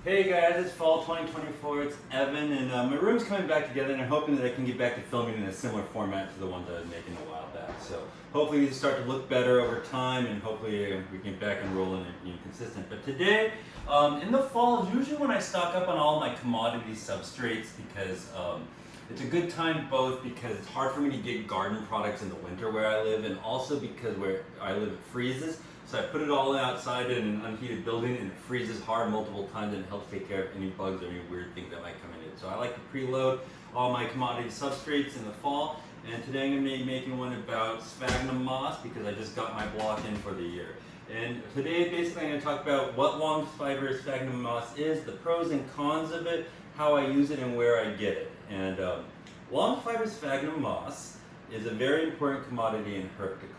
Hey guys, it's fall 2024, it's Evan, and my room's coming back together, and I'm hoping that I can get back to filming in a similar format to the ones I was making a while back. So hopefully these start to look better over time, and hopefully we can get back and rolling and being consistent. But today, in the fall, is usually when I stock up on all my commodity substrates because it's a good time both because it's hard for me to get garden products in the winter where I live, and also because where I live it freezes. So I put it all outside in an unheated building, and it freezes hard multiple times, and it helps take care of any bugs or any weird things that might come in it. So I like to preload all my commodity substrates in the fall, and today I'm going to be making one about sphagnum moss because I just got my block in for the year. And today basically I'm going to talk about what long fiber sphagnum moss is, the pros and cons of it, how I use it, and where I get it. And long fiber sphagnum moss is a very important commodity in horticulture,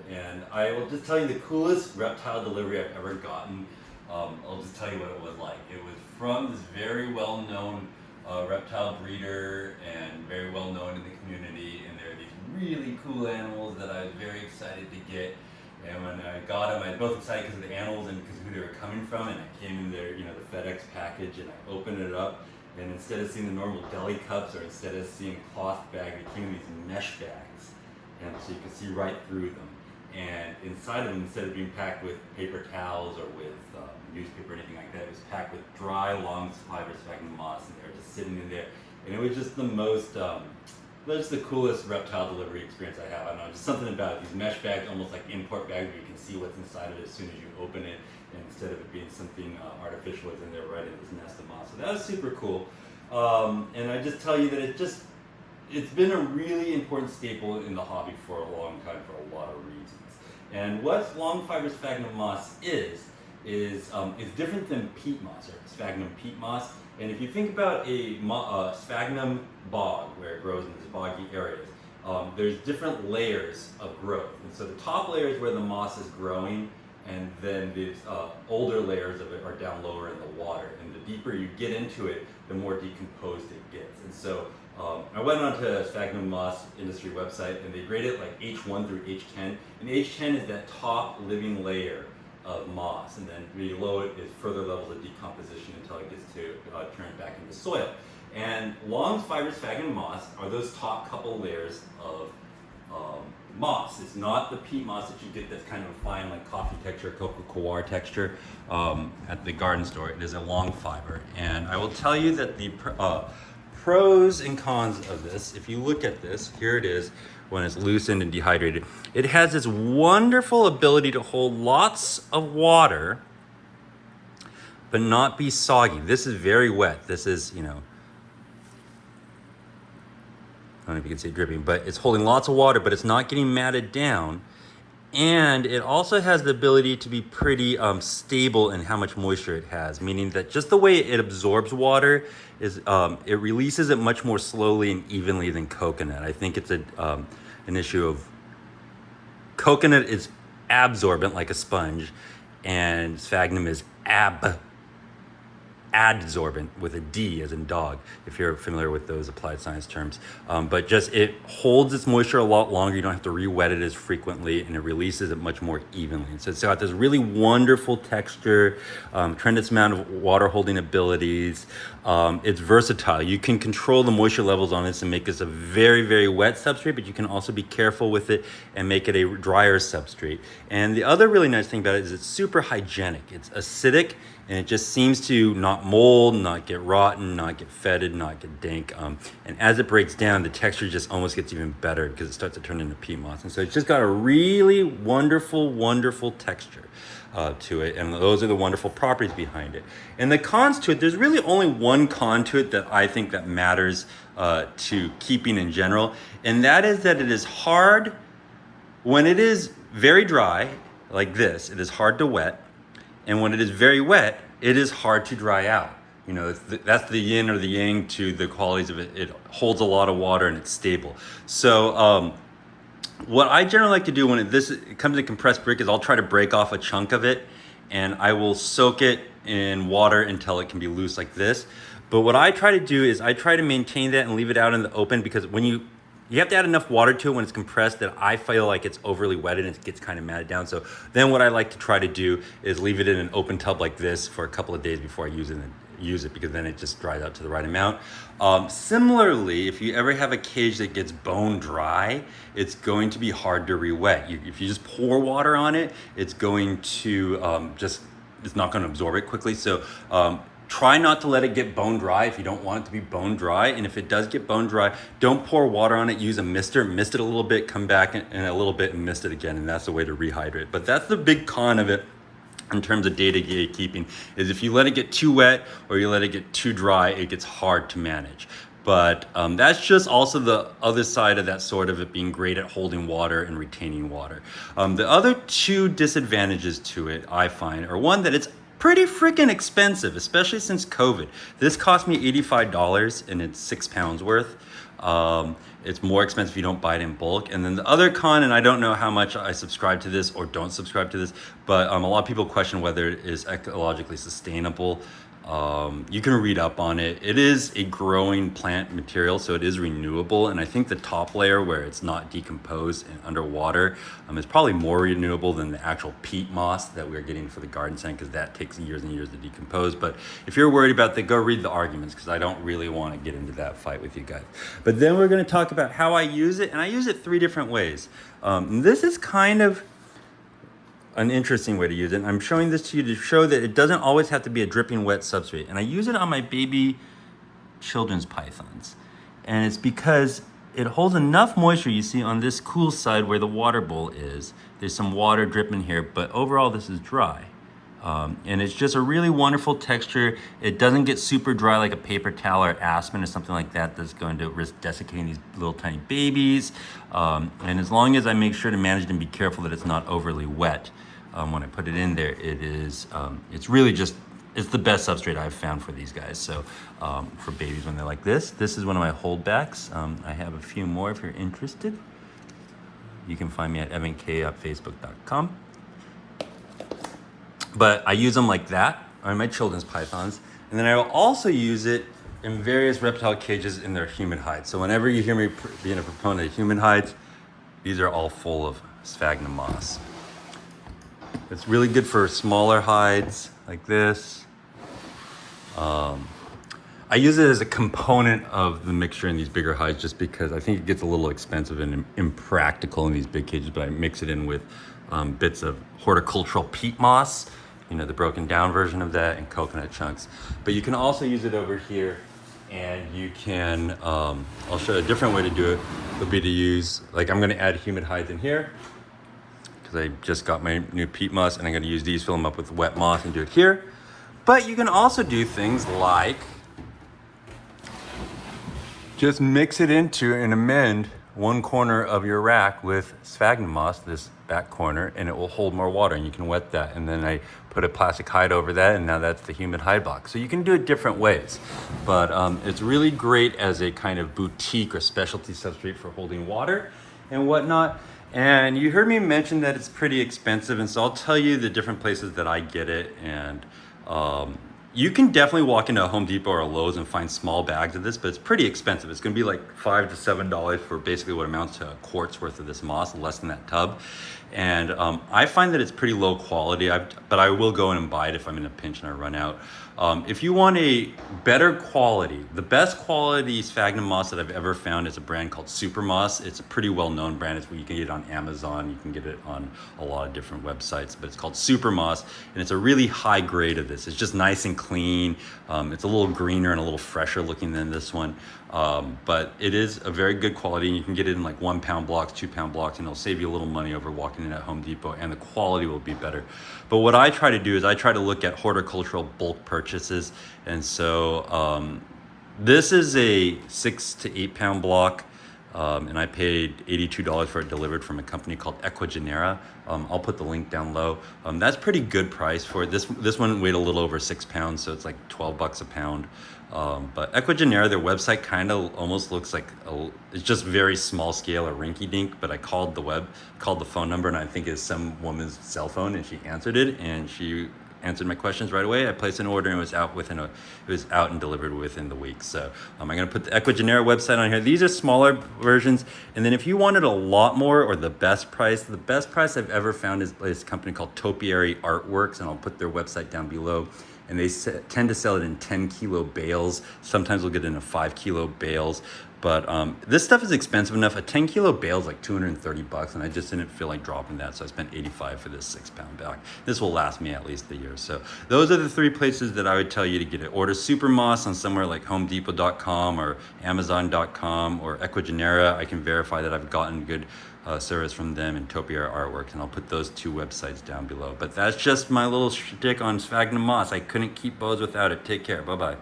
and I will just tell you the coolest reptile delivery I've ever gotten. I'll just tell you what it was like. It was from this very well-known reptile breeder and very well-known in the community, and there are these really cool animals that I was very excited to get. And when I got them, I was both excited because of the animals and because of who they were coming from, and I came in there, the FedEx package, and I opened it up, and instead of seeing the normal deli cups or instead of seeing a cloth bag, it came in these mesh bags, and so you could see right through them. And inside of them, instead of being packed with paper towels or with newspaper or anything like that, it was packed with dry, long fiber sphagnum moss, and they were just sitting in there. And it was just the most, just the coolest reptile delivery experience I have. I don't know, just something about it. These mesh bags, almost like import bags, where you can see what's inside of it as soon as you open it, and instead of it being something artificial, it's in there right in this nest of moss. So that was super cool. And I just tell you that it's been a really important staple in the hobby for a long time for a lot of reasons. And what long fiber sphagnum moss is different than peat moss or sphagnum peat moss. And if you think about a sphagnum bog where it grows in these boggy areas, there's different layers of growth. And so the top layer is where the moss is growing, and then these older layers of it are down lower in the water. And the deeper you get into it, the more decomposed it gets. And so I went onto a sphagnum moss industry website, and they grade it like H1 through H10. And H10 is that top living layer of moss, and then below it is further levels of decomposition until it gets to turn back into soil. And long fiber sphagnum moss are those top couple layers of moss. It's not the peat moss that you get that's kind of fine, like coffee texture, cocoa texture at the garden store. It is a long fiber, and I will tell you that the pros and cons of this, if you look at this, here it is when it's loosened and dehydrated. It has this wonderful ability to hold lots of water, but not be soggy. This is very wet. This is, I don't know if you can see it dripping, but it's holding lots of water, but it's not getting matted down. And it also has the ability to be pretty stable in how much moisture it has, meaning that just the way it absorbs water is it releases it much more slowly and evenly than coconut. I think it's an issue of coconut is absorbent like a sponge, and sphagnum is adsorbent with a D as in dog, if you're familiar with those applied science terms. But just it holds its moisture a lot longer. You don't have to re-wet it as frequently, and it releases it much more evenly. And so it's got this really wonderful texture, tremendous amount of water holding abilities. It's versatile. You can control the moisture levels on this and make this a very, very wet substrate, but you can also be careful with it and make it a drier substrate. And the other really nice thing about it is it's super hygienic. It's acidic, and it just seems to not mold, not get rotten, not get fetid, not get dank. And as it breaks down, the texture just almost gets even better because it starts to turn into peat moss. And so it's just got a really wonderful, wonderful texture to it. And those are the wonderful properties behind it. And the cons to it, there's really only one con to it that I think that matters to keeping in general. And that is that it is hard when it is very dry, like this, it is hard to wet. And when it is very wet, it is hard to dry out. That's the yin or the yang to the qualities of it. It holds a lot of water and it's stable. So what I generally like to do when it comes to compressed brick is I'll try to break off a chunk of it, and I will soak it in water until it can be loose like this. But what I try to do is I try to maintain that and leave it out in the open, because when you have to add enough water to it when it's compressed that I feel like it's overly wetted and it gets kind of matted down. So then what I like to try to do is leave it in an open tub like this for a couple of days before I use it use it because then it just dries out to the right amount. Similarly, if you ever have a cage that gets bone dry, it's going to be hard to re-wet. If you just pour water on it, it's going to it's not going to absorb it quickly. So try not to let it get bone dry if you don't want it to be bone dry. And if it does get bone dry, don't pour water on it. Use a mister. Mist it a little bit, come back in a little bit and mist it again. And that's the way to rehydrate. But that's the big con of it in terms of day-to-day keeping, is if you let it get too wet or you let it get too dry, it gets hard to manage. But that's just also the other side of that sort of it being great at holding water and retaining water. The other two disadvantages to it, I find, are one, that it's pretty freaking expensive, especially since COVID. This cost me $85 and it's 6 pounds worth. It's more expensive if you don't buy it in bulk. And then the other con, and I don't know how much I subscribe to this or don't subscribe to this, but a lot of people question whether it is ecologically sustainable. You can read up on it. It is a growing plant material, so it is renewable. And I think the top layer where it's not decomposed and underwater is probably more renewable than the actual peat moss that we're getting for the garden center, because that takes years and years to decompose. But if you're worried about that, go read the arguments, because I don't really want to get into that fight with you guys. But then we're going to talk about how I use it, and I use it 3 different ways. This is kind of an interesting way to use it. I'm showing this to you to show that it doesn't always have to be a dripping wet substrate. And I use it on my baby children's pythons. And it's because it holds enough moisture. You see on this cool side where the water bowl is, there's some water dripping here, but overall this is dry. And it's just a really wonderful texture. It doesn't get super dry like a paper towel or aspen or something like that that's going to risk desiccating these little tiny babies. And as long as I make sure to manage it and be careful that it's not overly wet when I put it in there, it's really just, it's the best substrate I've found for these guys. So for babies when they're like this is one of my holdbacks. I have a few more if you're interested. You can find me at evank@facebook.com. But I use them like that on my children's pythons. And then I will also use it in various reptile cages in their human hides. So whenever you hear me being a proponent of human hides, these are all full of sphagnum moss. It's really good for smaller hides like this. I use it as a component of the mixture in these bigger hides just because I think it gets a little expensive and impractical in these big cages, but I mix it in with bits of horticultural peat moss, the broken down version of that, and coconut chunks. But you can also use it over here, and you can, I'll show you a different way to do it, would be to use, like I'm gonna add humid hides in here, because I just got my new peat moss, and I'm gonna use these, fill them up with wet moss and do it here. But you can also do things like just mix it into and amend one corner of your rack with sphagnum moss, this back corner, and it will hold more water, and you can wet that. And then I put a plastic hide over that, and now that's the humid hide box. So you can do it different ways, but it's really great as a kind of boutique or specialty substrate for holding water and whatnot. And you heard me mention that it's pretty expensive, and so I'll tell you the different places that I get it. And you can definitely walk into a Home Depot or a Lowe's and find small bags of this, but it's pretty expensive. It's gonna be like $5 to $7 for basically what amounts to a quart's worth of this moss, less than that tub. And I find that it's pretty low quality, but I will go in and buy it if I'm in a pinch and I run out. If you want a better quality, the best quality sphagnum moss that I've ever found is a brand called Super Moss. It's a pretty well-known brand. It's where you can get it on Amazon. You can get it on a lot of different websites, but it's called Super Moss, and it's a really high grade of this. It's just nice and clean. It's a little greener and a little fresher looking than this one, but it is a very good quality, and you can get it in like 1 pound blocks, 2 pound blocks, and it'll save you a little money over walking in at Home Depot, and the quality will be better. But what I try to do is I try to look at horticultural bulk purchases, and so this is a 6 to 8 pound block, and I paid $82 for it delivered from a company called Equigenera. I'll put the link down low. That's pretty good price for it. This one weighed a little over 6 pounds, so it's like 12 bucks a pound. But Equigenera, their website kind of almost looks like it's just very small scale, a rinky dink. But I called the phone number, and I think it's some woman's cell phone, and she answered it, and she answered my questions right away. I placed an order, and it was out and delivered within the week. So I'm gonna put the Equigenera website on here. These are smaller versions, and then if you wanted a lot more or the best price I've ever found is a company called Topiary Artworks, and I'll put their website down below. and they tend to sell it in 10-kilo bales. Sometimes we'll get it in a 5-kilo bales. But this stuff is expensive enough. A 10-kilo bale is like $230, and I just didn't feel like dropping that, so I spent $85 for this 6-pound bag. This will last me at least a year. So those are the 3 places that I would tell you to get it. Order super moss on somewhere like HomeDepot.com or Amazon.com or Equigenera. I can verify that I've gotten good service from them, and Topiary Artworks, and I'll put those 2 websites down below. But that's just my little shtick on sphagnum moss. I couldn't keep Boas without it. Take care. Bye-bye.